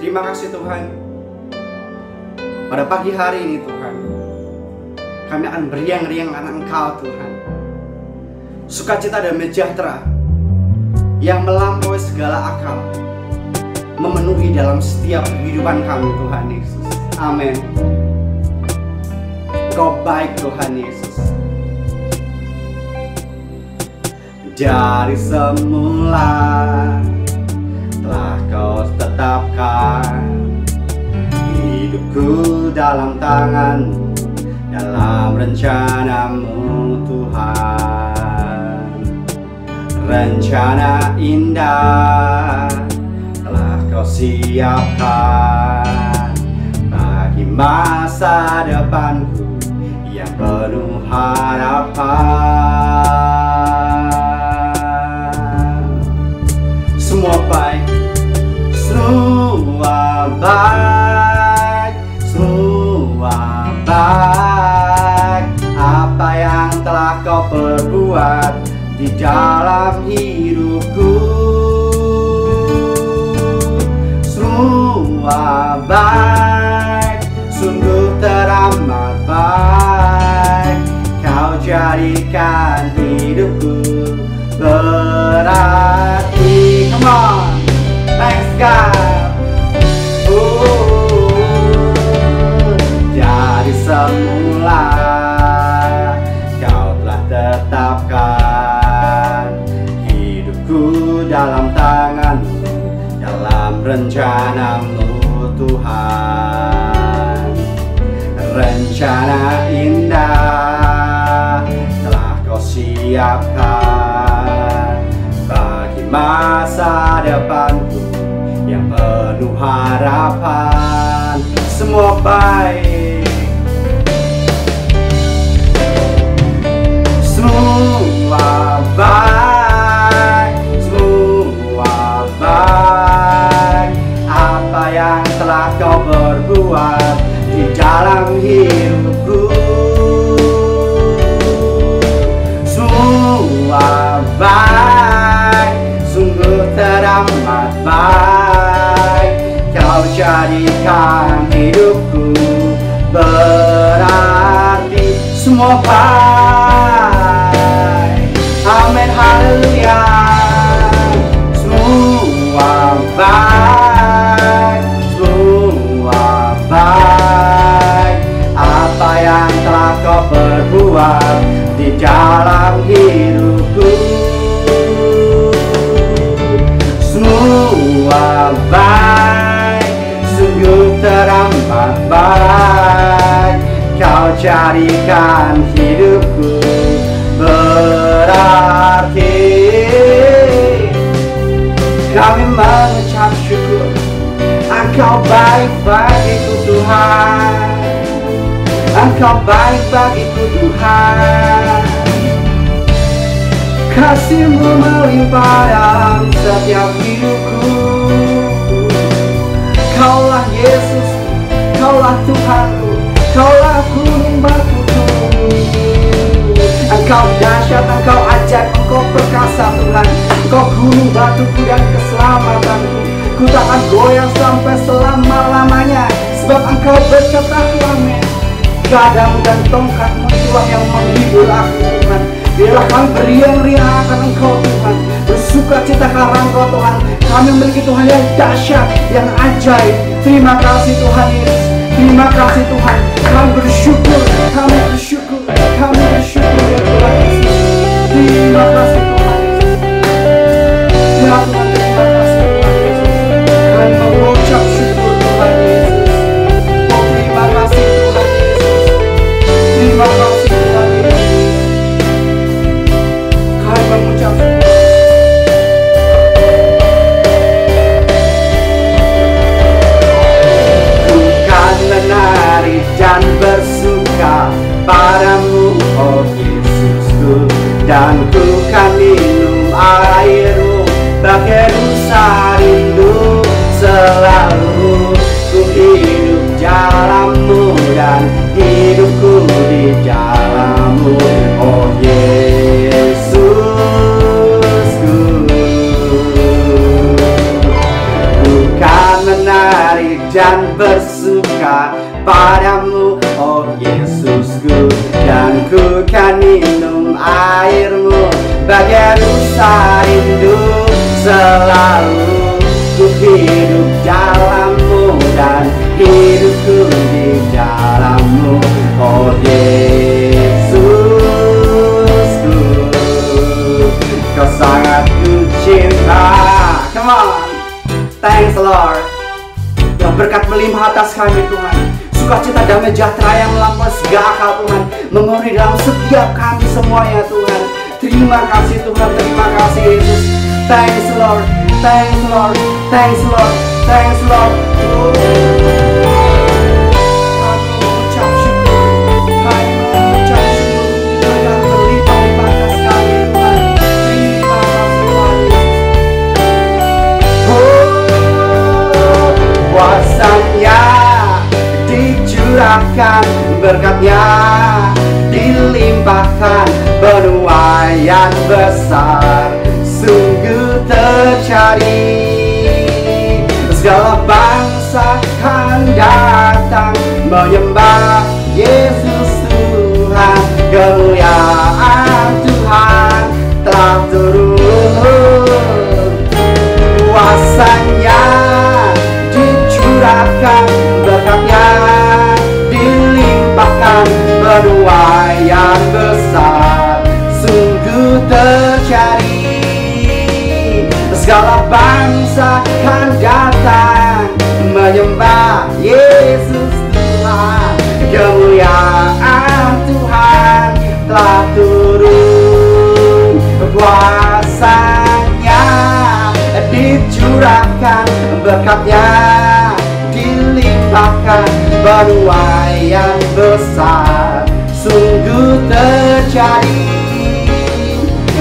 Terima kasih Tuhan. Pada pagi hari ini Tuhan, kami akan beriang-riang karena Engkau Tuhan. Sukacita dan sejahtera yang melampaui segala akal memenuhi dalam setiap kehidupan kami Tuhan Yesus. Amin. Kau baik Tuhan Yesus. Dari semula telah Kau tetapkan hidupku dalam tangan-Mu, dalam rencana-Mu Tuhan. Rencana indah telah Kau siapkan bagi masa depanku yang penuh harapan. Semua baik, semua baik, semua baik. Apa yang telah Kau perbuat di dalam hidupku, semua baik, sungguh teramat baik. Kau jadikan hidupku berarti. Come on, thanks God. Dari semula Kau telah tetapkan hidupku dalam tangan-Mu, dalam rencana-Mu Tuhan. Rencana indah telah Kau siapkan bagi masa depanku yang penuh harapan. Semua baik, semua baik, semua baik. Apa yang telah Kau perbuat di dalam hidupku, semua baik, sungguh teramat baik. Kau jadikan hidupku berarti. Semua baik, amin, haleluya. Semua baik, semua baik. Apa yang telah Kau perbuat di dalam hidupku, semua baik, sungguh teramat baik. Kau jadikan hidupku berarti. Kami mengucap syukur, Engkau baik bagiku Tuhan. Engkau baik bagiku Tuhan. Kasih-Mu melimpah dalam setiap hidupku. Kaulah Yesus, Kaulah Tuhanku, Kaulah gunung batuku. Engkau dahsyat, Engkau ajaib, Engkau perkasa Tuhan. Engkau gunung batuku dan keselamatanku. Ku takkan goyang sampai selama-lamanya, sebab Engkau berkata-Ku, amin. Gadamu dan tongkat-Mu itulah yang menghibur aku Tuhan. Biarlah kami beriang-riang akan Engkau Tuhan, bersuka cita karena Engkau Tuhan. Kami memiliki Tuhan yang dahsyat, yang ajaib. Terima kasih Tuhan Yesus, terima kasih Tuhan. Kami bersyukur, kami bersyukur, kami bersyukur ya Tuhan Yesus. Terima kasih Tuhan Yesus. Ya Tuhan, terima kasih Tuhan Yesus. Kami mengucap syukur Tuhan Yesus. Oh terima kasih Tuhan Yesus. Terima kasih Tuhan Yesus. Kami mengucap syukur. Menari dan bersuka padamu, oh Yesusku, dan ku kan minum airmu bagai rusa rindu. Selalu ku hidup jalanmu dan hidupku di jalanmu, oh Yesusku. Ku kan menari dan ku kan minum airmu. Bagai rusa rindu selalu ku hidup dalammu, dan hidupku di dalammu. Oh Yesusku, kau sangat ku cinta. Come on, thanks Lord. Yang berkat melimpah atas kami Tuhan, sukacita damai sejahtera yang melampaui segala akal Tuhan, memenuhi dalam setiap kami semuanya Tuhan. Terima kasih Tuhan, terima kasih Yesus. Thanks Lord, thanks Lord, thanks Lord, thanks Lord. Kami mengucap syukur, kami mengucap syukur berkat berlimpah-limpah atas kami Tuhan. Terima kasih Tuhan Yesus. Kuasanya dicurahkan, berkatnya dilimpahkan, penuaian besar sungguh terjadi. Segala bangsa kan datang menyembah Yesus Tuhan. Kemuliaan Tuhan telah turun, kuasanya dicurahkan, berkatnya dilimpahkan, penuaian besar sungguh terjadi. Segala bangsa kan datang menyembah Yesus Tuhan. Kemuliaan Tuhan telah turun, kuasanya dicurahkan, berkatnya dilimpahkan, penuaian besar sungguh terjadi.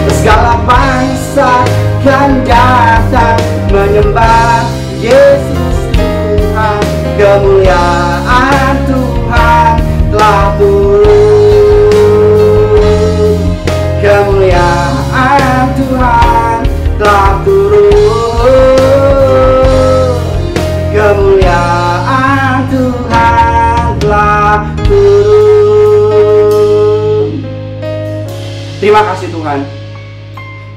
Segala bangsa kan datang menyembah Yesus Tuhan. Kemuliaan Tuhan telah turun, kemuliaan Tuhan telah turun, kemuliaan Tuhan telah turun. Terima kasih Tuhan.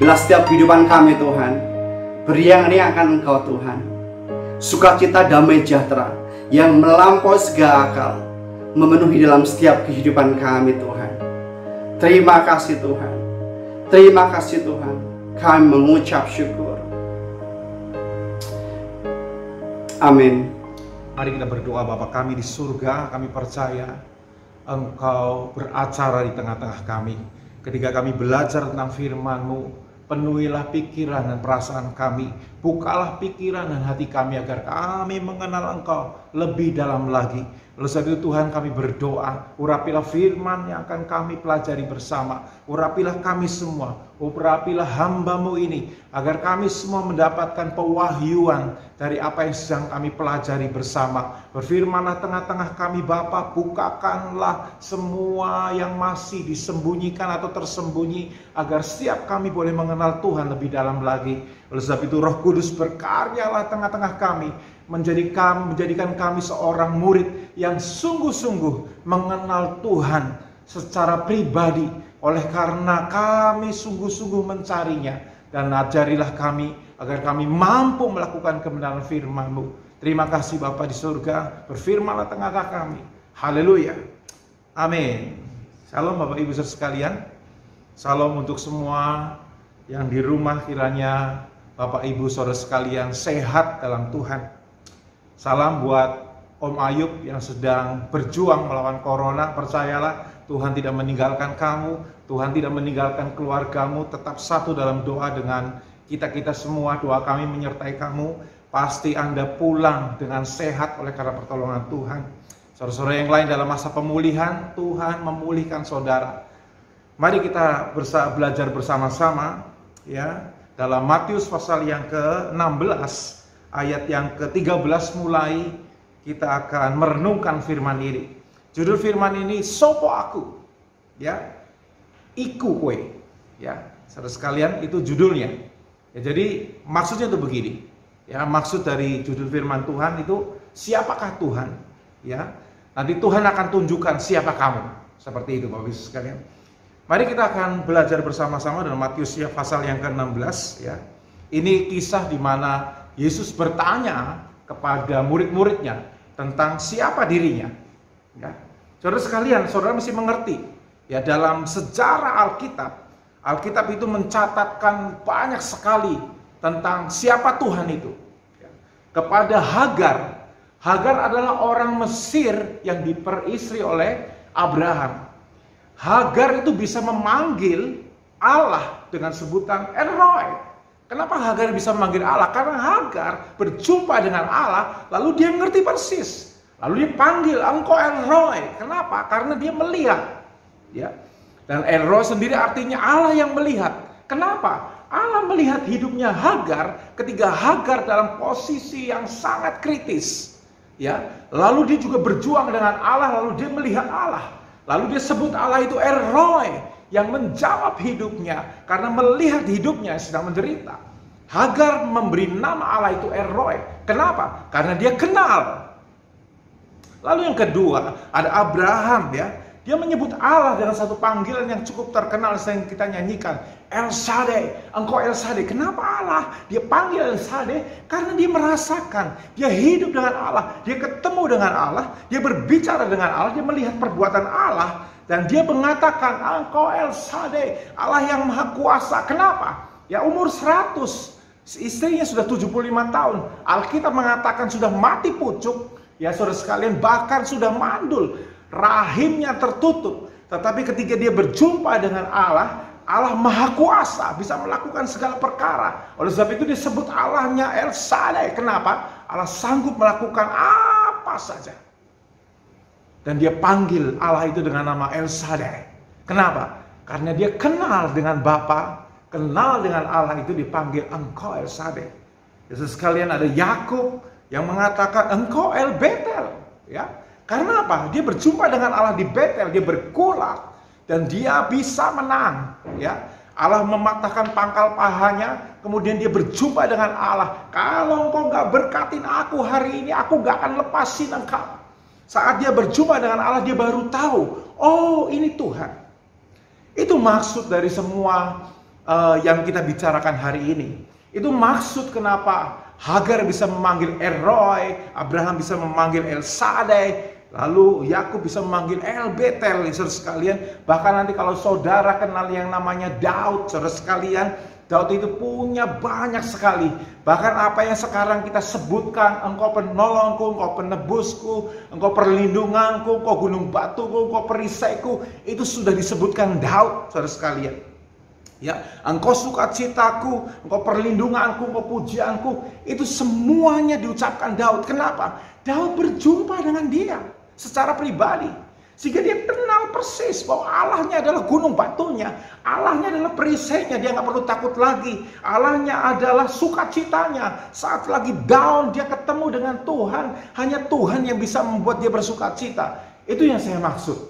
Bila setiap kehidupan kami Tuhan beriang-riangkan Engkau Tuhan, sukacita damai sejahtera yang melampaui segala akal memenuhi dalam setiap kehidupan kami Tuhan. Terima kasih Tuhan, terima kasih Tuhan. Kami mengucap syukur. Amin. Mari kita berdoa. Bapa kami di surga, kami percaya Engkau beracara di tengah-tengah kami. Ketika kami belajar tentang firman-Mu, penuhilah pikiran dan perasaan kami. Bukalah pikiran dan hati kami agar kami mengenal Engkau lebih dalam lagi. Oleh sebab itu Tuhan, kami berdoa, urapilah firman yang akan kami pelajari bersama. Urapilah kami semua, urapilah hamba-Mu ini, agar kami semua mendapatkan pewahyuan dari apa yang sedang kami pelajari bersama. Berfirmanlah tengah-tengah kami Bapa, bukakanlah semua yang masih disembunyikan atau tersembunyi, agar setiap kami boleh mengenal Tuhan lebih dalam lagi. Oleh sebab itu Roh Kudus berkaryalah tengah-tengah kami, menjadikan kami seorang murid yang sungguh-sungguh mengenal Tuhan secara pribadi, oleh karena kami sungguh-sungguh mencarinya. Dan ajarilah kami agar kami mampu melakukan kebenaran firman-Mu. Terima kasih Bapa di surga, berfirmanlah tengah-tengah kami. Haleluya, amin. Shalom Bapak Ibu saudara sekalian. Salam untuk semua yang di rumah, kiranya Bapak Ibu saudara sekalian sehat dalam Tuhan. Salam buat Om Ayub yang sedang berjuang melawan corona. Percayalah, Tuhan tidak meninggalkan kamu, Tuhan tidak meninggalkan keluargamu. Tetap satu dalam doa dengan kita-kita semua. Doa kami menyertai kamu. Pasti Anda pulang dengan sehat oleh karena pertolongan Tuhan. Saudara-saudara yang lain dalam masa pemulihan, Tuhan memulihkan saudara. Mari kita belajar bersama-sama ya, dalam Matius pasal yang ke-16 ayat yang ke-13 mulai kita akan merenungkan firman ini. Judul firman ini, sopo aku, ya, iku kue, ya, saudara sekalian, itu judulnya. Ya, jadi maksudnya itu begini, ya, maksud dari judul firman Tuhan itu, siapakah Tuhan, ya. Nanti Tuhan akan tunjukkan siapa kamu. Seperti itu Bapak Ibu sekalian. Mari kita akan belajar bersama-sama dalam Matius ya, pasal yang ke-16 ya. Ini kisah di mana Yesus bertanya kepada murid-muridnya tentang siapa dirinya. Ya. Saudara sekalian, saudara mesti mengerti ya, dalam sejarah Alkitab itu mencatatkan banyak sekali tentang siapa Tuhan itu. Ya. Kepada Hagar adalah orang Mesir yang diperistri oleh Abraham. Hagar itu bisa memanggil Allah dengan sebutan El Roi. Kenapa Hagar bisa memanggil Allah? Karena Hagar berjumpa dengan Allah, lalu dia mengerti persis. Lalu dia panggil, engkau El Roi. Kenapa? Karena dia melihat. Ya. Dan El Roi sendiri artinya Allah yang melihat. Kenapa? Allah melihat hidupnya Hagar ketika Hagar dalam posisi yang sangat kritis. Ya. Lalu dia juga berjuang dengan Allah, lalu dia melihat Allah. Lalu dia sebut Allah itu El Roi, yang menjawab hidupnya karena melihat hidupnya yang sedang menderita. Hagar memberi nama Allah itu El Roi. Kenapa? Karena dia kenal. Lalu yang kedua, ada Abraham ya. Dia menyebut Allah dengan satu panggilan yang cukup terkenal yang kita nyanyikan. El Shaddai, engkau El Shaddai. Kenapa Allah? Dia panggil El Shaddai karena dia merasakan, dia hidup dengan Allah, dia ketemu dengan Allah, dia berbicara dengan Allah, dia melihat perbuatan Allah, dan dia mengatakan, engkau El Shaddai, Allah yang maha kuasa. Kenapa? Ya umur 100, istrinya sudah 75 tahun. Alkitab mengatakan sudah mati pucuk, ya saudara sekalian, bahkan sudah mandul. Rahimnya tertutup. Tetapi ketika dia berjumpa dengan Allah, Allah maha kuasa, bisa melakukan segala perkara. Oleh sebab itu disebut Allahnya El Shaddai. Kenapa? Allah sanggup melakukan apa saja. Dan dia panggil Allah itu dengan nama El Shaddai. Kenapa? Karena dia kenal dengan Bapa, kenal dengan Allah, itu dipanggil engkau El Shaddai. Yesus sekalian, ada Yakub yang mengatakan engkau El Betel, ya. Karena apa? Dia berjumpa dengan Allah di Betel, dia bergulat dan dia bisa menang, ya. Allah mematahkan pangkal pahanya, kemudian dia berjumpa dengan Allah. Kalau engkau gak berkatin aku hari ini, aku gak akan lepasin engkau. Saat dia berjumpa dengan Allah, dia baru tahu, oh ini Tuhan. Itu maksud dari semua yang kita bicarakan hari ini. Itu maksud kenapa Hagar bisa memanggil El Roi, Abraham bisa memanggil El Shaddai, lalu Yakub bisa memanggil El Betel, saudara sekalian. Bahkan nanti kalau saudara kenal yang namanya Daud, saudara sekalian, Daud itu punya banyak sekali. Bahkan apa yang sekarang kita sebutkan, engkau penolongku, engkau penebusku, engkau perlindunganku, engkau gunung batuku, engkau perisaiku, itu sudah disebutkan Daud, saudara sekalian. Ya, engkau sukacitaku, engkau perlindunganku, engkau pujianku, itu semuanya diucapkan Daud. Kenapa? Daud berjumpa dengan dia secara pribadi, sehingga dia kenal persis bahwa Allahnya adalah gunung batunya, Allahnya adalah perisainya, dia nggak perlu takut lagi. Allahnya adalah sukacitanya. Saat lagi down, dia ketemu dengan Tuhan. Hanya Tuhan yang bisa membuat dia bersukacita. Itu yang saya maksud,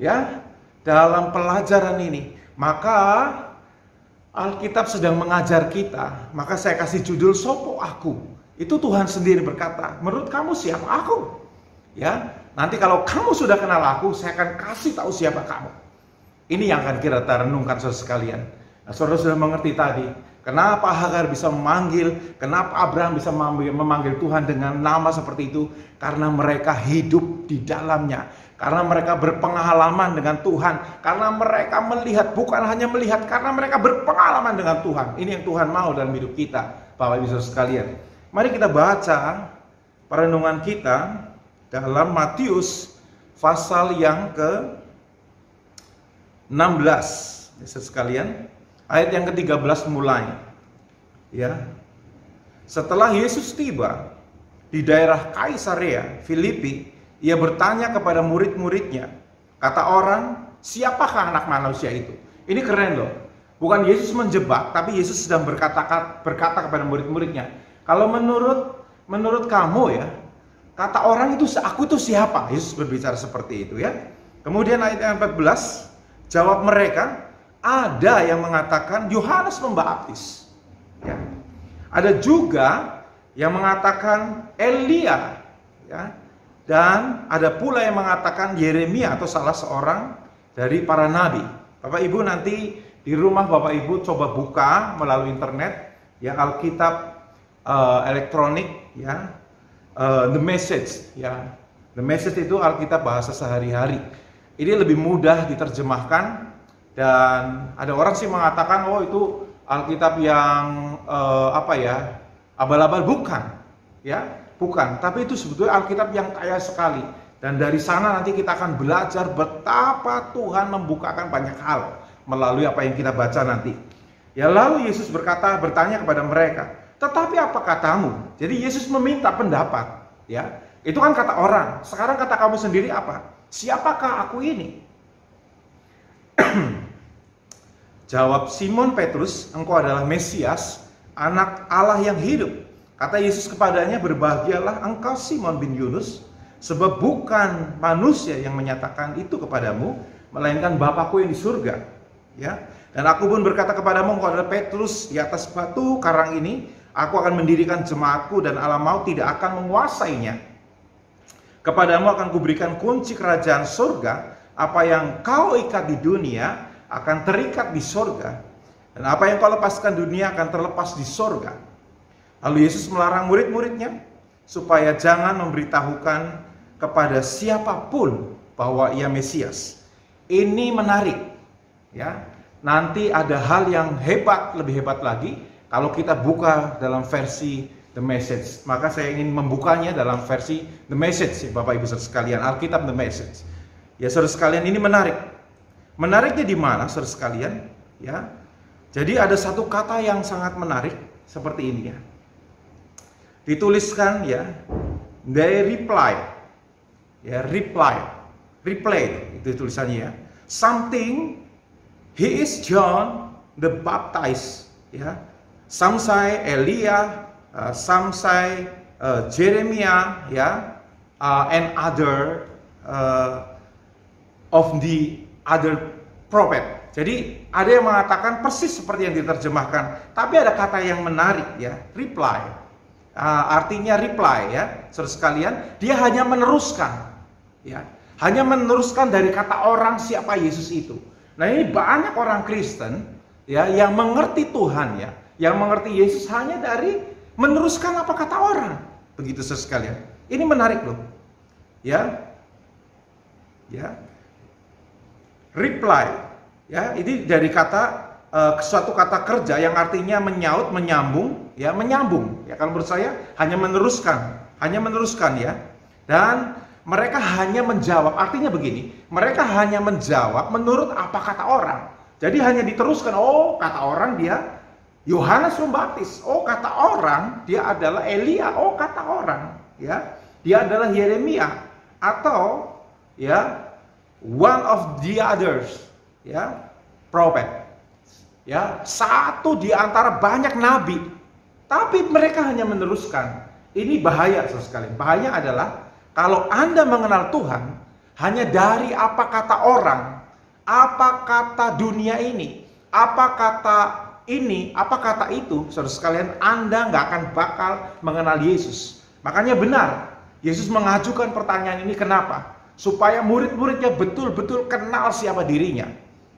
ya, dalam pelajaran ini. Maka Alkitab sedang mengajar kita. Maka saya kasih judul Sopo Aku. Itu Tuhan sendiri berkata, menurut kamu siapa aku? Ya, nanti kalau kamu sudah kenal aku, saya akan kasih tahu siapa kamu. Ini yang akan kita renungkan saudara sekalian. Nah, saudara sudah mengerti tadi, kenapa Hagar bisa memanggil, kenapa Abraham bisa memanggil Tuhan dengan nama seperti itu? Karena mereka hidup di dalamnya. Karena mereka berpengalaman dengan Tuhan. Karena mereka melihat, bukan hanya melihat, karena mereka berpengalaman dengan Tuhan. Ini yang Tuhan mau dalam hidup kita, Bapak Ibu Saudara sekalian. Mari kita baca perenungan kita dalam Matius pasal yang ke-16. Saudara sekalian, ayat yang ke-13 mulai. Ya. Setelah Yesus tiba di daerah Kaisarea Filipi, ia bertanya kepada murid-muridnya. Kata orang, siapakah anak manusia itu? Ini keren loh. Bukan Yesus menjebak, tapi Yesus sedang berkata kepada murid-muridnya. Kalau menurut kamu ya, kata orang itu, aku itu siapa? Yesus berbicara seperti itu ya. Kemudian ayat yang 14, jawab mereka, ada yang mengatakan Yohanes Pembaptis. Ya. Ada juga yang mengatakan Elia. Ya. dan ada pula yang mengatakan Yeremia atau salah seorang dari para nabi. Bapak Ibu nanti di rumah Bapak Ibu coba buka melalui internet ya Alkitab elektronik ya, The Message ya. The Message itu Alkitab bahasa sehari-hari. Ini lebih mudah diterjemahkan, dan ada orang sih mengatakan oh itu Alkitab yang abal-abal. Bukan ya, bukan, tapi itu sebetulnya Alkitab yang kaya sekali, dan dari sana nanti kita akan belajar betapa Tuhan membukakan banyak hal melalui apa yang kita baca nanti. Ya, lalu Yesus bertanya kepada mereka, tetapi apa katamu? Jadi Yesus meminta pendapat ya. Itu kan kata orang. Sekarang kata kamu sendiri apa? Siapakah aku ini? Jawab Simon Petrus, engkau adalah Mesias, anak Allah yang hidup. Kata Yesus kepadanya, berbahagialah engkau Simon bin Yunus, sebab bukan manusia yang menyatakan itu kepadamu, melainkan Bapakku yang di surga. Ya. Dan aku pun berkata kepadamu, engkau adalah Petrus, di atas batu karang ini aku akan mendirikan jemaatku, dan alam maut tidak akan menguasainya. Kepadamu akan kuberikan kunci kerajaan surga. Apa yang kau ikat di dunia akan terikat di surga, dan apa yang kau lepaskan dunia akan terlepas di surga. Lalu Yesus melarang murid-muridnya supaya jangan memberitahukan kepada siapapun bahwa ia Mesias. Ini menarik ya. Nanti ada hal yang hebat, lebih hebat lagi kalau kita buka dalam versi The Message. Maka saya ingin membukanya dalam versi The Message, Bapak Ibu saudara sekalian, Alkitab The Message. Ya saudara sekalian, ini menarik. Menariknya di mana saudara sekalian? Ya. Jadi ada satu kata yang sangat menarik seperti ini ya. Dituliskan ya, they reply. Ya, reply itu tulisannya ya. Something, he is John the Baptist ya. Some say Elia, some say Jeremiah ya, and other of the other prophet. Jadi ada yang mengatakan persis seperti yang diterjemahkan, tapi ada kata yang menarik ya, reply. Artinya reply ya, saudara sekalian, dia hanya meneruskan ya, hanya meneruskan dari kata orang siapa Yesus itu. Nah, ini banyak orang Kristen ya yang mengerti Tuhan ya, yang mengerti Yesus hanya dari meneruskan apa kata orang. Begitu saudara sekalian. Ini menarik loh. Ya. Ya. Reply. Ya, ini dari kata suatu kata kerja yang artinya menyaut, menyambung, ya, menyambung. Ya, kalau menurut saya hanya meneruskan ya. Dan mereka hanya menjawab. Artinya begini, mereka hanya menjawab menurut apa kata orang. Jadi hanya diteruskan, oh, kata orang dia Yohanes Pembaptis, oh kata orang dia adalah Elia, oh kata orang ya dia adalah Yeremia, atau ya one of the others ya prophet ya, satu di antara banyak nabi. Tapi mereka hanya meneruskan. Ini bahaya sekali. Bahaya adalah kalau Anda mengenal Tuhan hanya dari apa kata orang, apa kata dunia ini, apa kata ini, apa kata itu, saudara sekalian, Anda nggak akan bakal mengenal Yesus. Makanya benar, Yesus mengajukan pertanyaan ini kenapa? Supaya murid-muridnya betul-betul kenal siapa dirinya.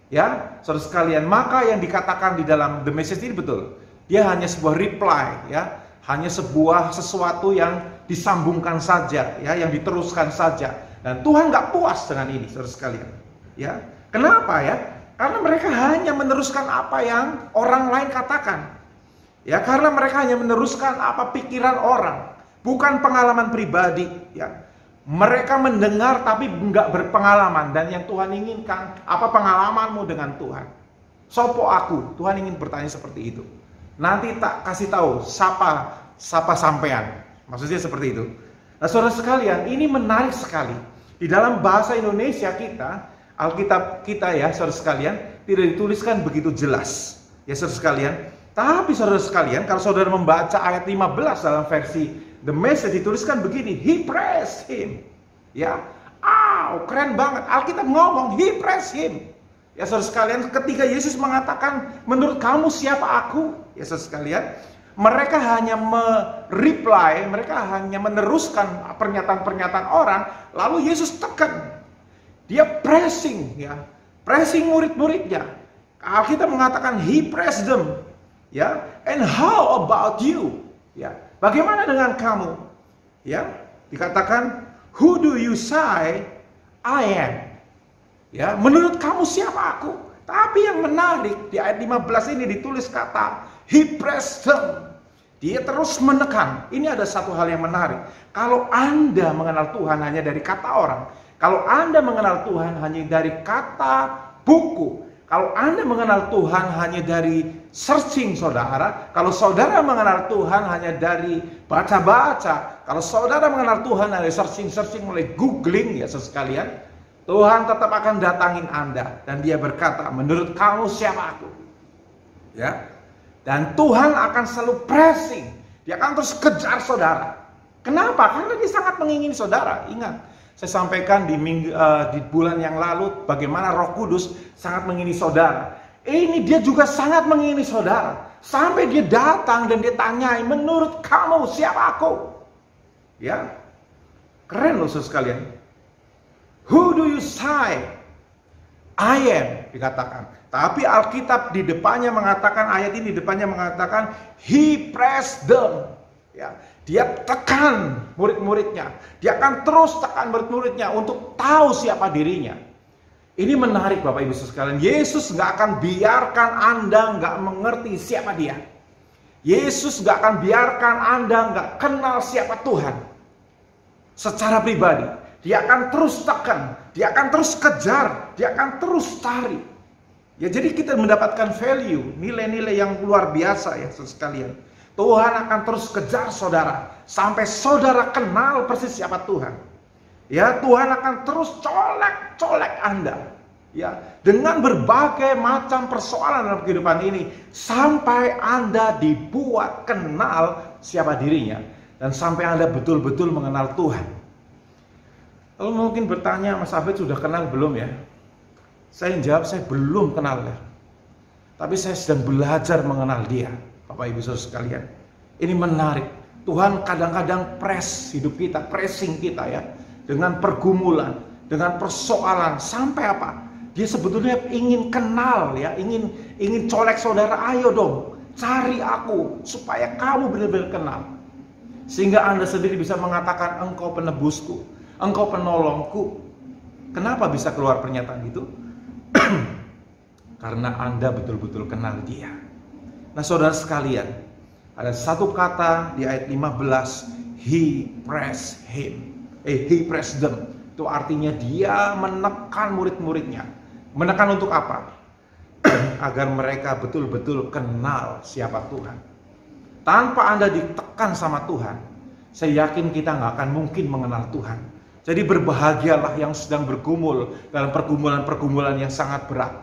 Ya, saudara sekalian, maka yang dikatakan di dalam The Message ini betul. Dia hanya sebuah reply, ya, hanya sebuah sesuatu yang disambungkan saja, ya, yang diteruskan saja. Dan Tuhan nggak puas dengan ini, saudara sekalian. Ya, kenapa ya? Karena mereka hanya meneruskan apa yang orang lain katakan. Ya, karena mereka hanya meneruskan apa pikiran orang, bukan pengalaman pribadi. Ya, mereka mendengar tapi nggak berpengalaman. Dan yang Tuhan inginkan, apa pengalamanmu dengan Tuhan? Sopo aku? Tuhan ingin bertanya seperti itu. Nanti tak kasih tahu siapa sampean. Maksudnya seperti itu. Nah, saudara sekalian, ini menarik sekali. Di dalam bahasa Indonesia kita, Alkitab kita ya, saudara sekalian, tidak dituliskan begitu jelas. Ya, saudara sekalian. Tapi saudara sekalian, kalau saudara membaca ayat 15 dalam versi The Message dituliskan begini, He praised him. Ya, keren banget. Alkitab ngomong, He praised him. Ya, saudara sekalian, ketika Yesus mengatakan, menurut kamu siapa aku? Ya, saudara sekalian, Mereka hanya mereply, mereka hanya meneruskan pernyataan-pernyataan orang, lalu Yesus tekan. Dia pressing, ya, pressing murid-muridnya. Alkitab mengatakan he pressed them, ya. And how about you? Ya, bagaimana dengan kamu? Ya, dikatakan who do you say I am? Ya, menurut kamu siapa aku? Tapi yang menarik di ayat 15 ini ditulis kata he pressed them. Dia terus menekan. Ini ada satu hal yang menarik. Kalau Anda mengenal Tuhan hanya dari kata orang, kalau Anda mengenal Tuhan hanya dari kata buku, kalau Anda mengenal Tuhan hanya dari searching saudara, kalau saudara mengenal Tuhan hanya dari baca-baca, kalau saudara mengenal Tuhan dari searching mulai googling ya sekalian, Tuhan tetap akan datangin Anda dan dia berkata, menurut kamu siapa aku? Ya. Dan Tuhan akan selalu pressing. Dia akan terus kejar saudara. Kenapa? Karena dia sangat mengingini saudara. Ingat, saya sampaikan di bulan yang lalu bagaimana Roh Kudus sangat mengingini saudara. Ini dia juga sangat mengingini saudara. Sampai dia datang dan dia tanyai, menurut kamu siapa aku? Ya, keren loh saudara sekalian. Who do you say I am? Dikatakan. Tapi Alkitab di depannya mengatakan, ayat ini di depannya mengatakan he pressed them. Ya, dia tekan murid-muridnya. Dia akan terus tekan murid-muridnya untuk tahu siapa dirinya. Ini menarik Bapak Ibu sekalian. Yesus gak akan biarkan Anda gak mengerti siapa dia. Yesus gak akan biarkan Anda gak kenal siapa Tuhan secara pribadi. Dia akan terus tekan, dia akan terus kejar, dia akan terus cari. Ya, jadi kita mendapatkan value, nilai-nilai yang luar biasa ya sekalian. Tuhan akan terus kejar saudara sampai saudara kenal persis siapa Tuhan. Ya, Tuhan akan terus colek Anda. Ya, dengan berbagai macam persoalan dalam kehidupan ini sampai Anda dibuat kenal siapa dirinya dan sampai Anda betul-betul mengenal Tuhan. Lalu mungkin bertanya, Mas Abed sudah kenal belum ya? Saya jawab, saya belum kenal ya. Tapi saya sedang belajar mengenal dia. Bapak Ibu Saudara sekalian. Ini menarik. Tuhan kadang-kadang press hidup kita, pressing kita ya. Dengan pergumulan, dengan persoalan. Sampai apa? Dia sebetulnya ingin kenal ya. Ingin colek saudara, ayo dong. Cari aku supaya kamu benar-benar kenal. Sehingga Anda sendiri bisa mengatakan, engkau penebusku, engkau penolongku. Kenapa bisa keluar pernyataan itu? Karena Anda betul-betul kenal dia. Nah saudara sekalian, ada satu kata di ayat 15, he pressed them. Itu artinya dia menekan murid-muridnya. Menekan untuk apa? Agar mereka betul-betul kenal siapa Tuhan. Tanpa Anda ditekan sama Tuhan, saya yakin kita nggak akan mungkin mengenal Tuhan. Jadi berbahagialah yang sedang bergumul dalam pergumulan-pergumulan yang sangat berat.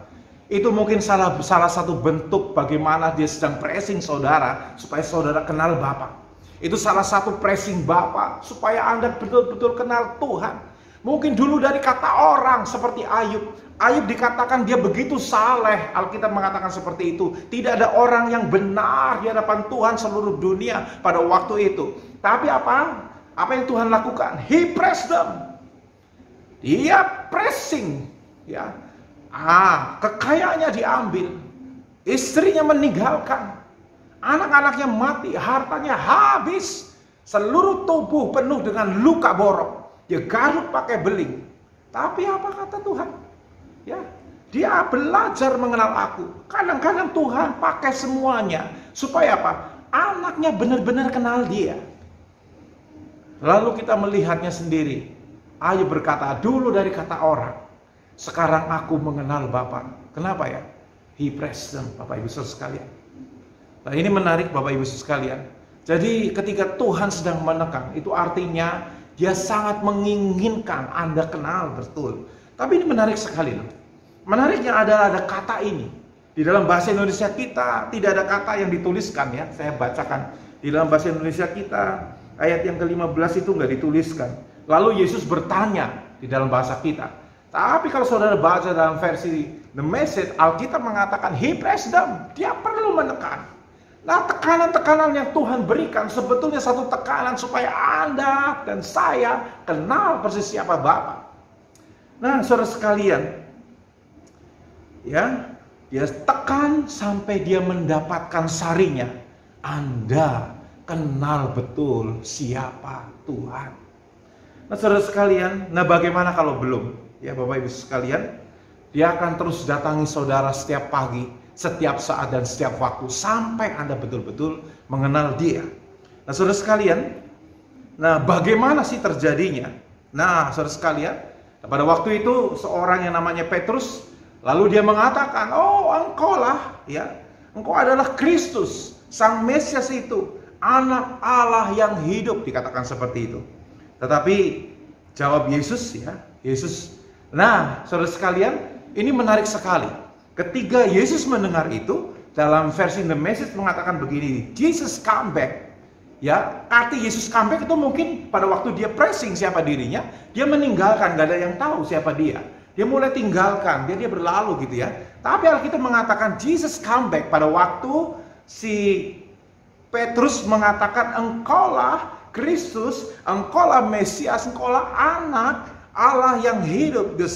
Itu mungkin salah satu bentuk bagaimana dia sedang pressing saudara supaya saudara kenal Bapa. Itu salah satu pressing Bapa supaya Anda betul-betul kenal Tuhan. Mungkin dulu dari kata orang seperti Ayub. Ayub dikatakan dia begitu saleh. Alkitab mengatakan seperti itu. Tidak ada orang yang benar di hadapan Tuhan seluruh dunia pada waktu itu. Tapi apa? Apa yang Tuhan lakukan? He pressed them. Dia pressing, ya. Kekayaannya diambil, istrinya meninggalkan, anak-anaknya mati, hartanya habis, seluruh tubuh penuh dengan luka borok. Dia garuk pakai beling. Tapi apa kata Tuhan? Ya, dia belajar mengenal aku. Kadang-kadang Tuhan pakai semuanya supaya apa? Anaknya benar-benar kenal dia. Lalu kita melihatnya sendiri. Ayub berkata, dulu dari kata orang, sekarang aku mengenal Bapa. Kenapa ya? He pressed them, Bapak Ibu Saudara sekalian. Nah ini menarik Bapak Ibu Saudara sekalian. Jadi ketika Tuhan sedang menekan, itu artinya dia sangat menginginkan Anda kenal betul. Tapi ini menarik sekali loh. Menariknya ada kata ini. Di dalam bahasa Indonesia kita tidak ada kata yang dituliskan ya. Saya bacakan. Di dalam bahasa Indonesia kita ayat yang ke-15 itu nggak dituliskan. Lalu Yesus bertanya di dalam bahasa kita. Tapi kalau saudara baca dalam versi The Message, Alkitab mengatakan he pressed them. Dia perlu menekan. Nah, tekanan-tekanan yang Tuhan berikan sebetulnya satu tekanan supaya Anda dan saya kenal persis siapa Bapa. Nah, saudara sekalian, ya, dia tekan sampai dia mendapatkan sarinya. Anda kenal betul siapa Tuhan. Nah, saudara sekalian, nah bagaimana kalau belum? Ya, Bapak Ibu sekalian, dia akan terus datangi saudara setiap pagi, setiap saat dan setiap waktu sampai Anda betul-betul mengenal dia. Nah, saudara sekalian, nah bagaimana sih terjadinya? Nah, saudara sekalian, pada waktu itu seorang yang namanya Petrus, lalu dia mengatakan, "Oh, engkau lah, ya, engkau adalah Kristus, Sang Mesias itu, Anak Allah yang hidup," dikatakan seperti itu. Tetapi jawab Yesus, ya, Yesus. Nah, saudara sekalian, ini menarik sekali. Ketika Yesus mendengar itu, dalam versi The Message mengatakan begini, Jesus come back. Ya, arti Yesus come back itu mungkin pada waktu dia pressing siapa dirinya, dia meninggalkan, gak ada yang tahu siapa dia. Dia mulai tinggalkan, dia berlalu gitu ya. Tapi Alkitab mengatakan Jesus come back pada waktu si Petrus mengatakan, "Engkaulah Kristus, engkaulah Mesias, engkaulah Anak Allah yang hidup, the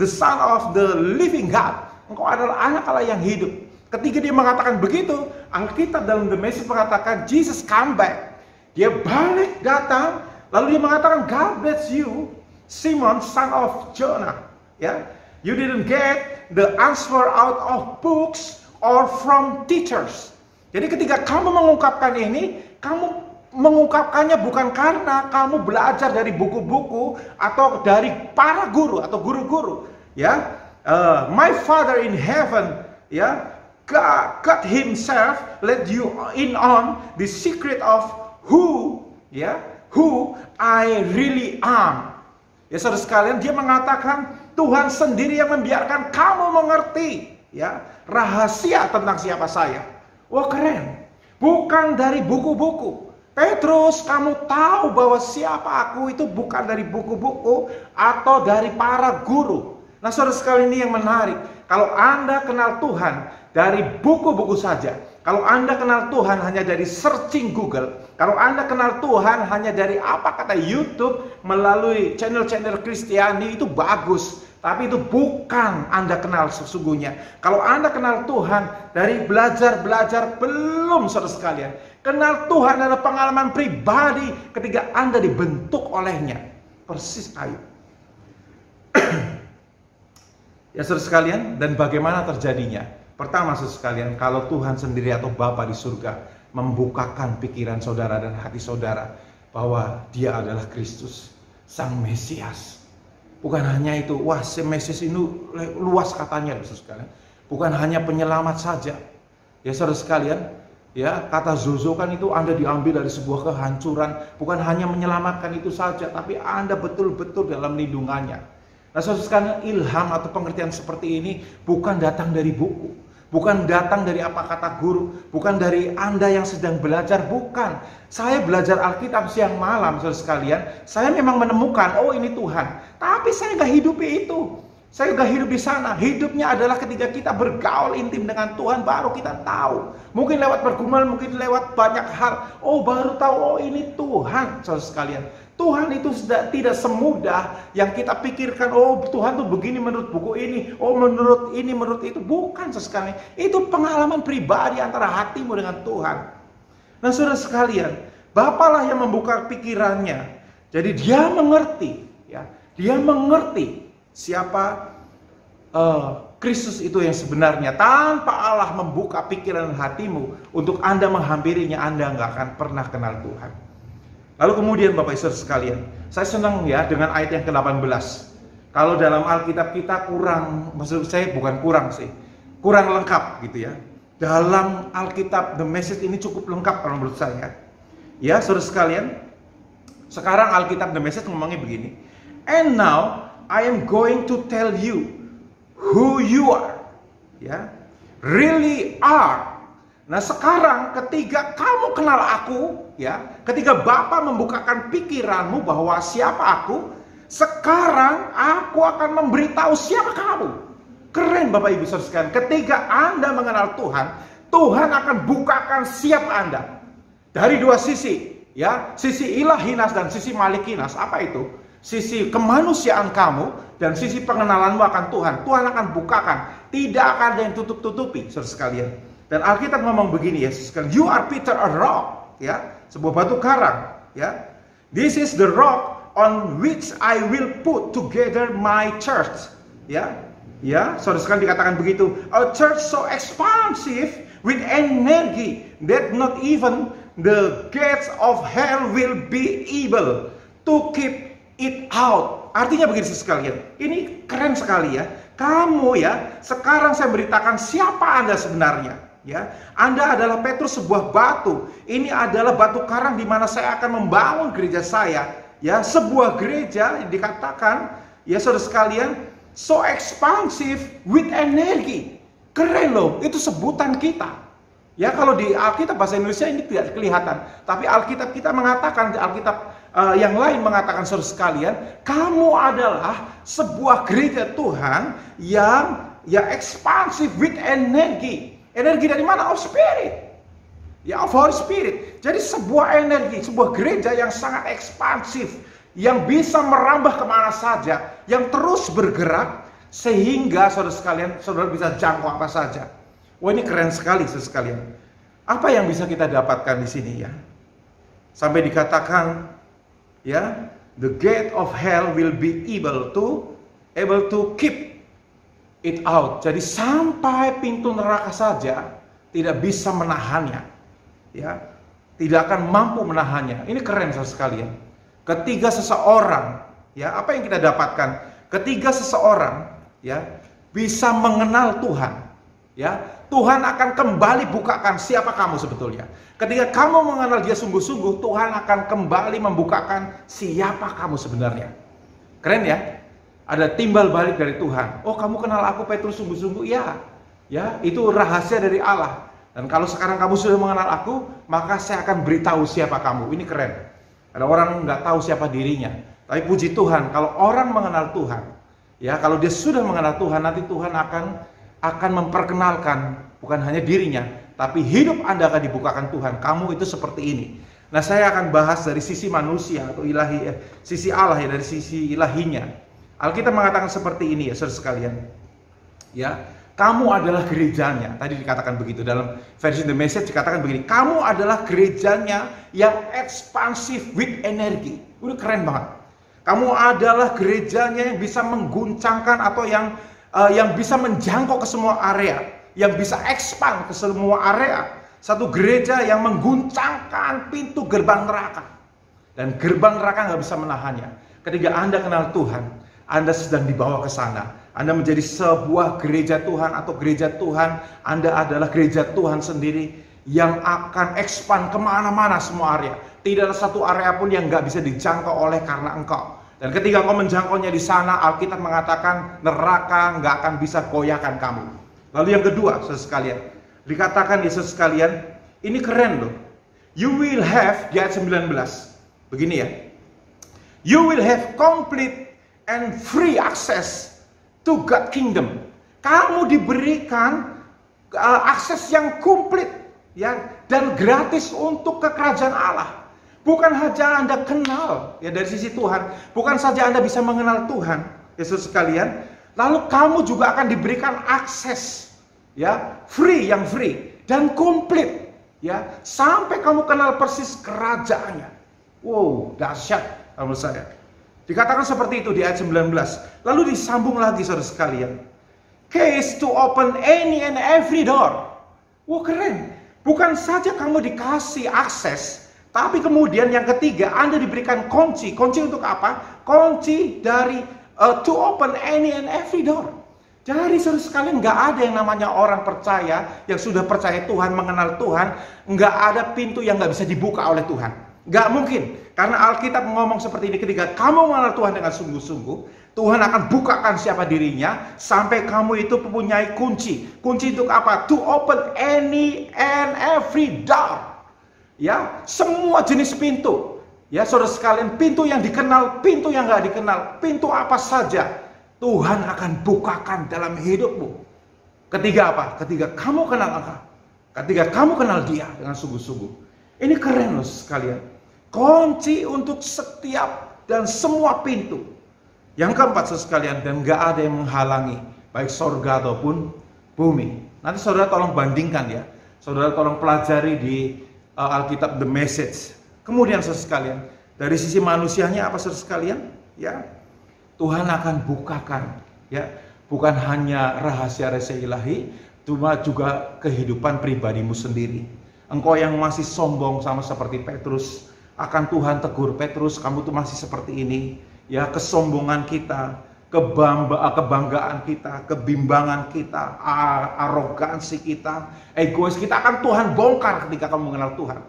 Son of the living God. Engkau adalah anak Allah yang hidup." Ketika dia mengatakan begitu, Alkitab dalam The Message mengatakan Jesus come back. Dia balik datang, lalu dia mengatakan, "God bless you, Simon, son of Jonah." Ya, you didn't get the answer out of books or from teachers. Jadi ketika kamu mengungkapkan ini, kamu mengungkapkannya bukan karena kamu belajar dari buku-buku atau dari para guru atau guru-guru. Ya, my Father in heaven, ya, God Himself let you in on the secret of who I really am. Ya, saudara sekalian, dia mengatakan Tuhan sendiri yang membiarkan kamu mengerti, ya, rahasia tentang siapa saya. Wah, keren. Bukan dari buku-buku. Petrus, kamu tahu bahwa siapa aku itu bukan dari buku-buku atau dari para guru. Nah, saudara sekalian, ini yang menarik. Kalau Anda kenal Tuhan dari buku-buku saja, kalau Anda kenal Tuhan hanya dari searching Google, kalau Anda kenal Tuhan hanya dari apa kata YouTube melalui channel-channel Kristiani, itu bagus. Tapi itu bukan Anda kenal sesungguhnya. Kalau Anda kenal Tuhan dari belajar-belajar, belum, saudara sekalian. Kenal Tuhan adalah pengalaman pribadi ketika Anda dibentuk olehnya. Persis Ayub. Ya, saudara sekalian, dan bagaimana terjadinya? Pertama, saudara sekalian, kalau Tuhan sendiri atau Bapa di surga membukakan pikiran saudara dan hati saudara bahwa Dia adalah Kristus, Sang Mesias. Bukan hanya itu, wah, si Mesias ini luas katanya, saudara sekalian. Bukan hanya penyelamat saja. Ya, saudara sekalian, ya, kata Zozo kan itu Anda diambil dari sebuah kehancuran. Bukan hanya menyelamatkan itu saja, tapi Anda betul-betul dalam lindungannya. Nah, saudara sekalian, ilham atau pengertian seperti ini bukan datang dari buku, bukan datang dari apa kata guru, bukan dari Anda yang sedang belajar, bukan. Saya belajar Alkitab siang malam, saudara sekalian. Saya memang menemukan, oh ini Tuhan, tapi saya nggak hidupi itu. Saya nggak hidup di sana. Hidupnya adalah ketika kita bergaul intim dengan Tuhan, baru kita tahu. Mungkin lewat pergumulan, mungkin lewat banyak hal. Oh, baru tahu, oh ini Tuhan, saudara sekalian. Tuhan itu tidak semudah yang kita pikirkan. Oh, Tuhan tuh begini menurut buku ini. Oh, menurut ini, menurut itu. Bukan, saudara sekalian. Itu pengalaman pribadi antara hatimu dengan Tuhan. Nah, saudara sekalian, Bapalah yang membuka pikirannya. Jadi dia mengerti, ya. Dia mengerti siapa Kristus itu yang sebenarnya. Tanpa Allah membuka pikiran hatimu untuk Anda menghampirinya, Anda nggak akan pernah kenal Tuhan. Lalu kemudian Bapak Ibu sekalian, saya senang ya dengan ayat yang ke-18. Kalau dalam Alkitab kita kurang, maksud saya bukan kurang sih, kurang lengkap gitu ya. Dalam Alkitab The Message ini cukup lengkap kalau menurut saya. Ya, saudara sekalian, sekarang Alkitab The Message ngomongnya begini. And now I am going to tell you who you are. Ya, really are. Nah, sekarang ketika kamu kenal aku, ya, ketika Bapa membukakan pikiranmu bahwa siapa aku, sekarang aku akan memberitahu siapa kamu. Keren Bapak Ibu saudara sekalian. Ketika Anda mengenal Tuhan, Tuhan akan bukakan siapa Anda. Dari dua sisi, ya, sisi ilahinas dan sisi malikinas. Apa itu? Sisi kemanusiaan kamu dan sisi pengenalanmu akan Tuhan. Tuhan akan bukakan. Tidak akan ada yang tutup-tutupi, saudara sekalian. Dan Alkitab ngomong begini ya, sekalian, you are Peter a rock, ya, sebuah batu karang, ya. This is the rock on which I will put together my church, ya. Ya, saudara sekalian, dikatakan begitu, a church so expansive with energy that not even the gates of hell will be able to keep it out. Artinya begini sekalian, ini keren sekali ya. Kamu ya, sekarang saya beritakan siapa Anda sebenarnya. Ya, Anda adalah Petrus, sebuah batu. Ini adalah batu karang di mana saya akan membangun gereja saya. Ya, sebuah gereja yang dikatakan, ya saudara sekalian, so expansive with energy. Keren loh, itu sebutan kita. Ya, kalau di Alkitab bahasa Indonesia ini tidak kelihatan, tapi Alkitab kita mengatakan, Alkitab yang lain mengatakan, saudara sekalian, kamu adalah sebuah gereja Tuhan yang ya expansive with energy. Energi dari mana? Of Spirit. Ya, of Holy Spirit. Jadi sebuah energi, sebuah gereja yang sangat ekspansif, yang bisa merambah kemana saja, yang terus bergerak, sehingga saudara sekalian, saudara bisa jangkau apa saja. Wah, ini keren sekali, saudara sekalian. Apa yang bisa kita dapatkan di sini ya? Sampai dikatakan, ya, the gate of hell will be able to keep it out. Jadi sampai pintu neraka saja tidak bisa menahannya, ya, tidak akan mampu menahannya. Ini keren sekalian. Ketika seseorang, ya, apa yang kita dapatkan? Ketika seseorang, ya, bisa mengenal Tuhan, ya, Tuhan akan kembali bukakan siapa kamu sebetulnya. Ketika kamu mengenal Dia sungguh-sungguh, Tuhan akan kembali membukakan siapa kamu sebenarnya. Keren ya? Ada timbal balik dari Tuhan. Oh, kamu kenal aku Petrus sungguh-sungguh? Ya. Ya, itu rahasia dari Allah. Dan kalau sekarang kamu sudah mengenal aku, maka saya akan beritahu siapa kamu. Ini keren. Ada orang nggak tahu siapa dirinya. Tapi puji Tuhan, kalau orang mengenal Tuhan, ya, kalau dia sudah mengenal Tuhan, nanti Tuhan akan memperkenalkan bukan hanya dirinya, tapi hidup Anda akan dibukakan Tuhan. Kamu itu seperti ini. Nah, saya akan bahas dari sisi manusia atau ilahi, sisi Allah ya, dari sisi ilahinya. Alkitab mengatakan seperti ini ya, saudara sekalian. Ya, kamu adalah gerejanya. Tadi dikatakan begitu dalam versi The Message, dikatakan begini, kamu adalah gerejanya yang ekspansif with energy. Udah keren banget. Kamu adalah gerejanya yang bisa mengguncangkan atau yang bisa menjangkau ke semua area, yang bisa expand ke semua area. Satu gereja yang mengguncangkan pintu gerbang neraka, dan gerbang neraka nggak bisa menahannya. Ketika Anda kenal Tuhan, Anda sedang dibawa ke sana. Anda menjadi sebuah gereja Tuhan atau gereja Tuhan. Anda adalah gereja Tuhan sendiri yang akan expand kemana-mana semua area. Tidak ada satu area pun yang nggak bisa dijangkau oleh karena engkau. Dan ketika engkau menjangkaunya di sana, Alkitab mengatakan neraka nggak akan bisa goyahkan kamu. Lalu yang kedua, saudara sekalian, dikatakan Yesus sekalian, ini keren loh. You will have, di ayat 19, begini ya. You will have complete and free access to God kingdom. Kamu diberikan akses yang komplit, ya, dan gratis untuk ke kerajaan Allah. Bukan saja Anda kenal ya dari sisi Tuhan, bukan saja Anda bisa mengenal Tuhan, Yesus sekalian, lalu kamu juga akan diberikan akses, ya, free, yang free dan komplit, ya, sampai kamu kenal persis kerajaannya. Wow, dahsyat menurut saya. Dikatakan seperti itu di ayat 19. Lalu disambung lagi, saudara sekalian. Case to open any and every door. Wah, keren. Bukan saja kamu dikasih akses, tapi kemudian yang ketiga, Anda diberikan kunci. Kunci untuk apa? Kunci dari to open any and every door. Jadi saudara sekalian, nggak ada yang namanya orang percaya, yang sudah percaya Tuhan, mengenal Tuhan, nggak ada pintu yang nggak bisa dibuka oleh Tuhan. Nggak mungkin. Karena Alkitab ngomong seperti ini, ketika kamu mengenal Tuhan dengan sungguh-sungguh, Tuhan akan bukakan siapa dirinya, sampai kamu itu mempunyai kunci. Kunci untuk apa? To open any and every door. Ya, semua jenis pintu. Ya, saudara sekalian, pintu yang dikenal, pintu yang nggak dikenal, pintu apa saja, Tuhan akan bukakan dalam hidupmu. Ketiga apa? Ketika kamu kenal Allah. Ketika kamu kenal Dia dengan sungguh-sungguh. Ini keren loh sekalian. Kunci untuk setiap dan semua pintu. Yang keempat sekalian, dan gak ada yang menghalangi baik sorga ataupun bumi. Nanti saudara tolong bandingkan ya. Saudara tolong pelajari di Alkitab The Message. Kemudian sekalian, dari sisi manusianya apa saudara sekalian? Ya, Tuhan akan bukakan ya, bukan hanya rahasia-rahasia ilahi, cuma juga kehidupan pribadimu sendiri. Engkau yang masih sombong sama seperti Petrus, akan Tuhan tegur, Petrus, kamu tuh masih seperti ini. Ya, kesombongan kita, kebanggaan kita, kebimbangan kita, arogansi kita, egois kita akan Tuhan bongkar ketika kamu mengenal Tuhan.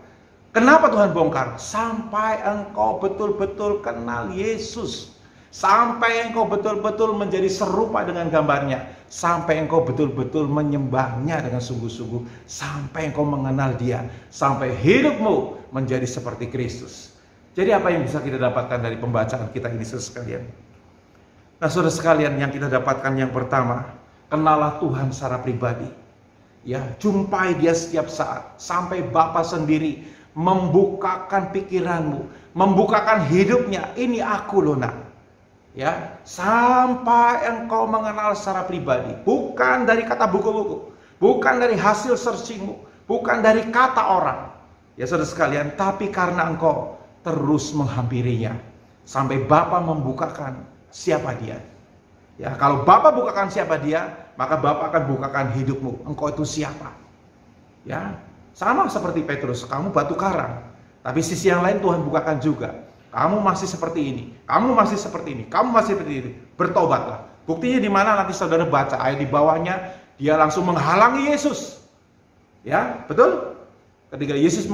Kenapa Tuhan bongkar? Sampai engkau betul-betul kenal Yesus. Sampai engkau betul-betul menjadi serupa dengan gambarnya. Sampai engkau betul-betul menyembahnya dengan sungguh-sungguh. Sampai engkau mengenal Dia. Sampai hidupmu menjadi seperti Kristus. Jadi apa yang bisa kita dapatkan dari pembacaan kita ini saudara sekalian? Nah saudara sekalian, yang kita dapatkan yang pertama, kenallah Tuhan secara pribadi. Ya, jumpai Dia setiap saat. Sampai Bapa sendiri membukakan pikiranmu, membukakan hidupnya. Ini aku loh nak. Ya, sampai engkau mengenal secara pribadi, bukan dari kata buku-buku, bukan dari hasil searchingmu, bukan dari kata orang. Ya saudara sekalian, tapi karena engkau terus menghampirinya sampai Bapa membukakan siapa Dia. Ya, kalau Bapa bukakan siapa Dia, maka Bapa akan bukakan hidupmu. Engkau itu siapa? Ya, sama seperti Petrus, kamu batu karang. Tapi sisi yang lain Tuhan bukakan juga. Kamu masih seperti ini, kamu masih seperti ini, kamu masih seperti ini. Bertobatlah. Buktinya di mana nanti saudara baca ayat di bawahnya, dia langsung menghalangi Yesus. Ya, betul? Ketika Yesus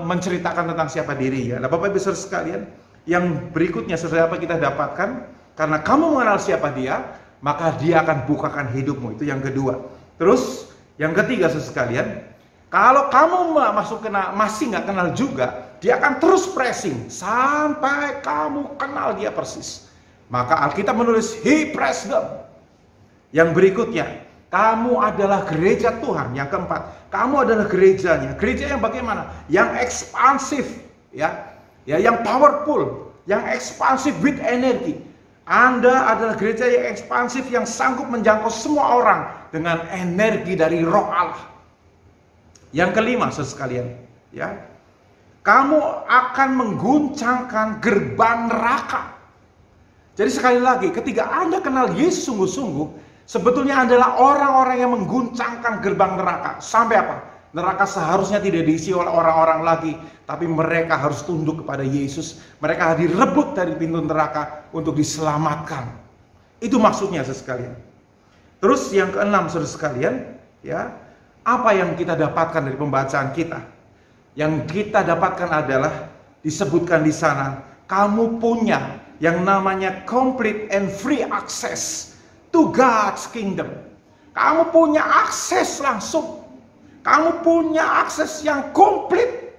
menceritakan tentang siapa diri ya. Nah, Bapak Ibu Saudara sekalian, yang berikutnya saudara apa kita dapatkan? Karena kamu mengenal siapa Dia, maka Dia akan bukakan hidupmu. Itu yang kedua. Terus yang ketiga saudara sekalian, kalau kamu masih nggak kenal juga, Dia akan terus pressing sampai kamu kenal Dia persis. Maka Alkitab menulis He pressed them. Yang berikutnya, kamu adalah gereja Tuhan. Yang keempat, kamu adalah gerejanya. Gereja yang bagaimana? Yang ekspansif, ya, yang powerful, yang ekspansif with energi. Anda adalah gereja yang ekspansif, yang sanggup menjangkau semua orang dengan energi dari Roh Allah. Yang kelima, saudara sekalian, ya, kamu akan mengguncangkan gerbang neraka. Jadi sekali lagi, ketika Anda kenal Yesus sungguh-sungguh, sebetulnya adalah orang-orang yang mengguncangkan gerbang neraka. Sampai apa? Neraka seharusnya tidak diisi oleh orang-orang lagi, tapi mereka harus tunduk kepada Yesus. Mereka direbut dari pintu neraka untuk diselamatkan. Itu maksudnya saudara sekalian. Terus yang keenam saudara sekalian, ya, apa yang kita dapatkan dari pembacaan kita? Yang kita dapatkan adalah disebutkan di sana, kamu punya yang namanya complete and free access to God's kingdom. Kamu punya akses langsung. Kamu punya akses yang komplit.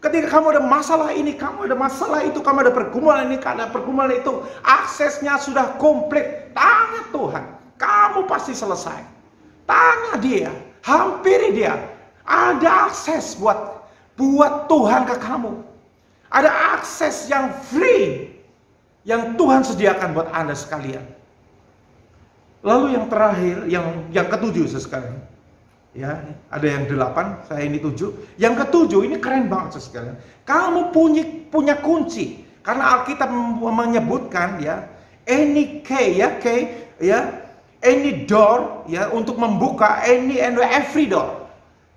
Ketika kamu ada masalah ini, kamu ada masalah itu, kamu ada pergumulan ini, ada pergumulan itu, aksesnya sudah komplit. Tanya Tuhan, kamu pasti selesai. Tanya Dia, hampiri Dia. Ada akses buat Tuhan ke kamu. Ada akses yang free yang Tuhan sediakan buat Anda sekalian. Lalu yang terakhir, yang ketujuh sekalian. Ya, ada yang 8, saya ini 7. Yang ketujuh ini keren banget sekalian. Kamu punya kunci. Karena Alkitab menyebutkan ya, any key ya, any door ya, untuk membuka any and every door.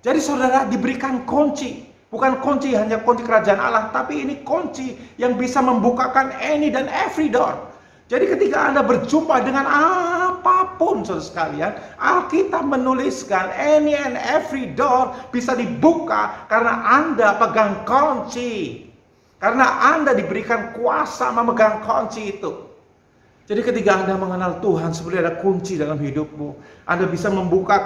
Jadi saudara diberikan kunci. Bukan kunci hanya kunci kerajaan Allah, tapi ini kunci yang bisa membukakan any dan every door. Jadi ketika Anda berjumpa dengan apapun saudara sekalian, Alkitab menuliskan any and every door bisa dibuka karena Anda pegang kunci. Karena Anda diberikan kuasa memegang kunci itu. Jadi ketika Anda mengenal Tuhan, sebenarnya ada kunci dalam hidupmu. Anda bisa membuka.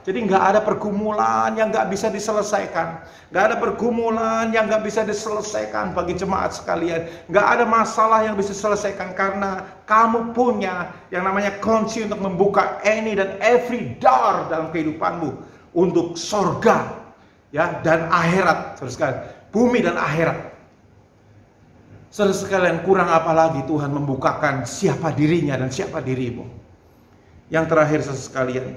Jadi nggak ada pergumulan yang nggak bisa diselesaikan. Nggak ada pergumulan yang nggak bisa diselesaikan bagi jemaat sekalian. Nggak ada masalah yang bisa diselesaikan karena kamu punya yang namanya kunci untuk membuka any dan every door dalam kehidupanmu. untuk sorga, ya, dan akhirat, saudara sekalian, bumi dan akhirat. Saudara sekalian, kurang apa lagi Tuhan membukakan siapa dirinya dan siapa dirimu. Yang terakhir, saudara sekalian,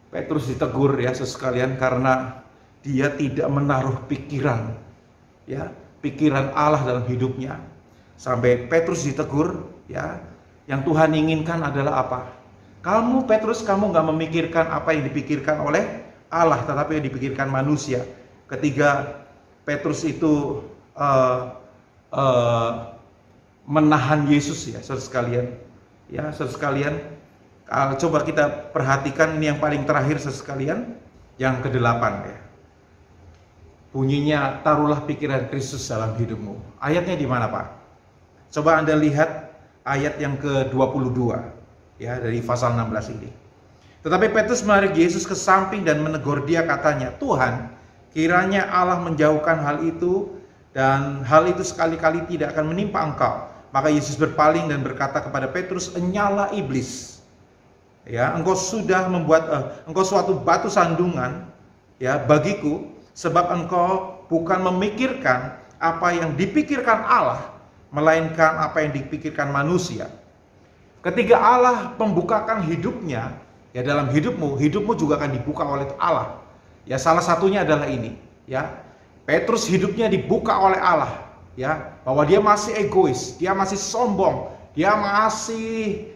Petrus ditegur, ya, saudara sekalian, karena dia tidak menaruh pikiran, ya, pikiran Allah dalam hidupnya. Sampai Petrus ditegur, ya, yang Tuhan inginkan adalah apa? Kamu, Petrus, kamu gak memikirkan apa yang dipikirkan oleh Allah, tetapi yang dipikirkan manusia. Ketika Petrus itu menahan Yesus, ya, saudara sekalian, ya, saudara sekalian, coba kita perhatikan ini yang paling terakhir, saudara sekalian, yang ke-8, ya. Bunyinya, taruhlah pikiran Kristus dalam hidupmu. Ayatnya di mana, Pak? Coba Anda lihat ayat yang ke-22, ya, dari pasal 16 ini. Tetapi Petrus menarik Yesus ke samping dan menegur dia, katanya, Tuhan, kiranya Allah menjauhkan hal itu, dan hal itu sekali-kali tidak akan menimpa engkau. Maka Yesus berpaling dan berkata kepada Petrus, enyala iblis, ya, engkau sudah membuat engkau suatu batu sandungan, ya, bagiku, sebab engkau bukan memikirkan apa yang dipikirkan Allah, melainkan apa yang dipikirkan manusia. Ketika Allah membukakan hidupnya, ya, dalam hidupmu juga akan dibuka oleh Allah. Ya, salah satunya adalah ini, ya. Petrus hidupnya dibuka oleh Allah, ya, bahwa dia masih egois, dia masih sombong, dia masih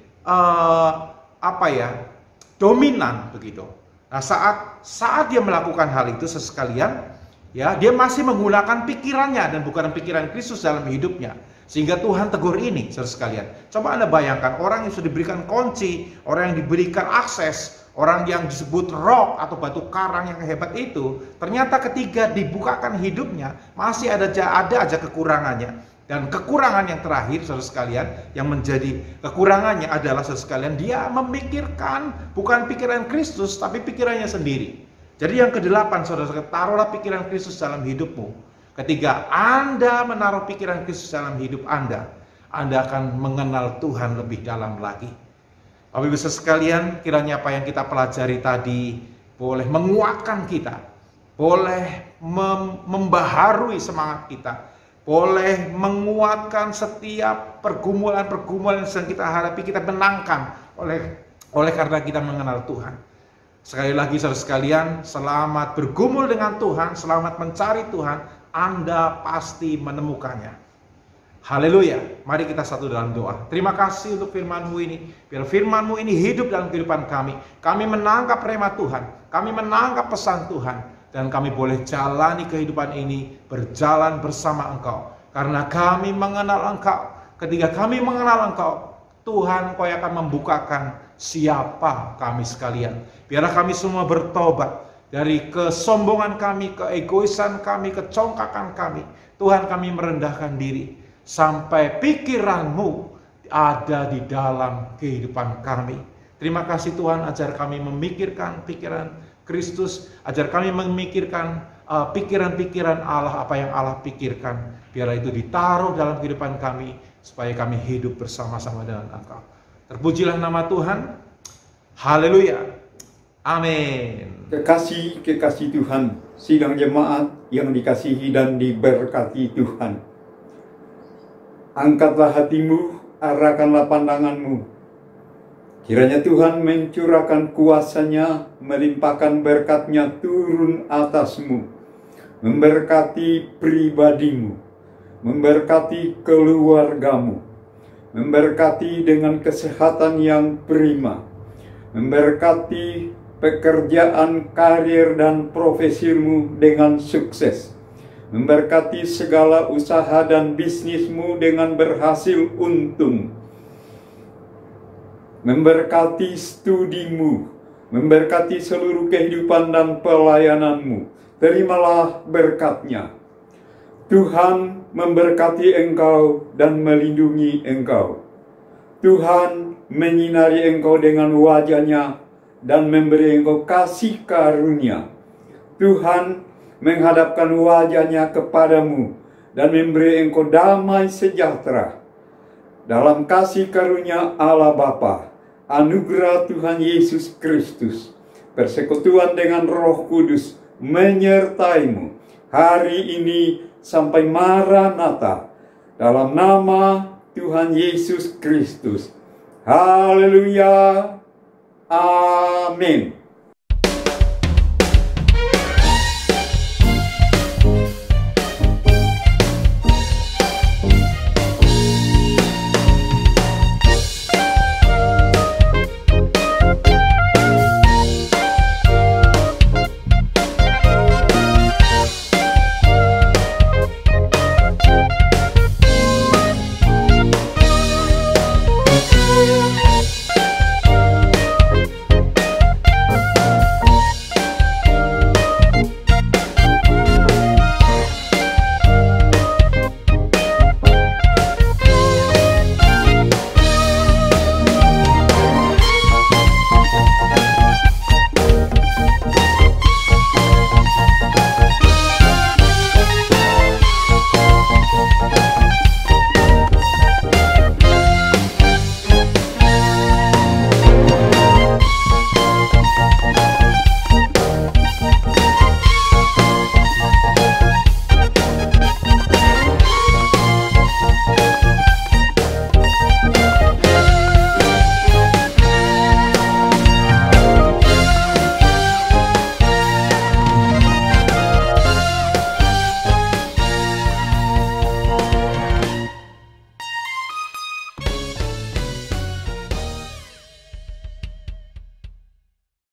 dominan begitu. Nah, saat dia melakukan hal itu, sekalian, ya, dia masih menggunakan pikirannya dan bukan pikiran Kristus dalam hidupnya. Sehingga Tuhan tegur ini, saudara sekalian. Coba Anda bayangkan, orang yang sudah diberikan kunci, orang yang diberikan akses, orang yang disebut rock atau batu karang yang hebat itu, ternyata ketika dibukakan hidupnya, masih ada aja kekurangannya. Dan kekurangan yang terakhir, saudara sekalian, yang menjadi kekurangannya adalah, saudara sekalian, dia memikirkan bukan pikiran Kristus, tapi pikirannya sendiri. Jadi yang ke-8, saudara sekalian, taruhlah pikiran Kristus dalam hidupmu. Ketika Anda menaruh pikiran Kristus dalam hidup Anda akan mengenal Tuhan lebih dalam lagi. Bapak Ibu sekalian, kiranya apa yang kita pelajari tadi boleh menguatkan kita, boleh membaharui semangat kita, boleh menguatkan setiap pergumulan-pergumulan yang sedang kita hadapi, kita menangkan oleh karena kita mengenal Tuhan. Sekali lagi, saudara sekalian, selamat bergumul dengan Tuhan, selamat mencari Tuhan. Anda pasti menemukannya. Haleluya. Mari kita satu dalam doa. Terima kasih untuk firman-Mu ini. Biar firman-Mu ini hidup dalam kehidupan kami. Kami menangkap rema Tuhan. Kami menangkap pesan Tuhan. Dan kami boleh jalani kehidupan ini berjalan bersama Engkau. Karena kami mengenal Engkau. Ketika kami mengenal Engkau, Tuhan, Engkau akan membukakan siapa kami sekalian. Biarlah kami semua bertobat dari kesombongan kami, keegoisan kami, kecongkakan kami. Tuhan, kami merendahkan diri sampai pikiran-Mu ada di dalam kehidupan kami. Terima kasih Tuhan, ajar kami memikirkan pikiran Kristus, ajar kami memikirkan pikiran-pikiran Allah, apa yang Allah pikirkan. Biarlah itu ditaruh dalam kehidupan kami, supaya kami hidup bersama-sama dengan Engkau. Terpujilah nama Tuhan. Haleluya. Amin. Kekasih Tuhan, sidang jemaat yang dikasihi dan diberkati Tuhan. Angkatlah hatimu, arahkanlah pandanganmu. Kiranya Tuhan mencurahkan kuasa-Nya, melimpahkan berkat-Nya turun atasmu, memberkati pribadimu, memberkati keluargamu, memberkati dengan kesehatan yang prima, memberkati pekerjaan, karir, dan profesimu dengan sukses, memberkati segala usaha dan bisnismu dengan berhasil untung, memberkati studimu, memberkati seluruh kehidupan dan pelayananmu. Terimalah berkat-Nya. Tuhan memberkati engkau dan melindungi engkau. Tuhan menyinari engkau dengan wajah-Nya dan memberi engkau kasih karunia. Tuhan menghadapkan wajah-Nya kepadamu dan memberi engkau damai sejahtera. Dalam kasih karunia Allah Bapa, anugerah Tuhan Yesus Kristus, persekutuan dengan Roh Kudus menyertaimu hari ini sampai Maranatha, dalam nama Tuhan Yesus Kristus. Haleluya. Amin.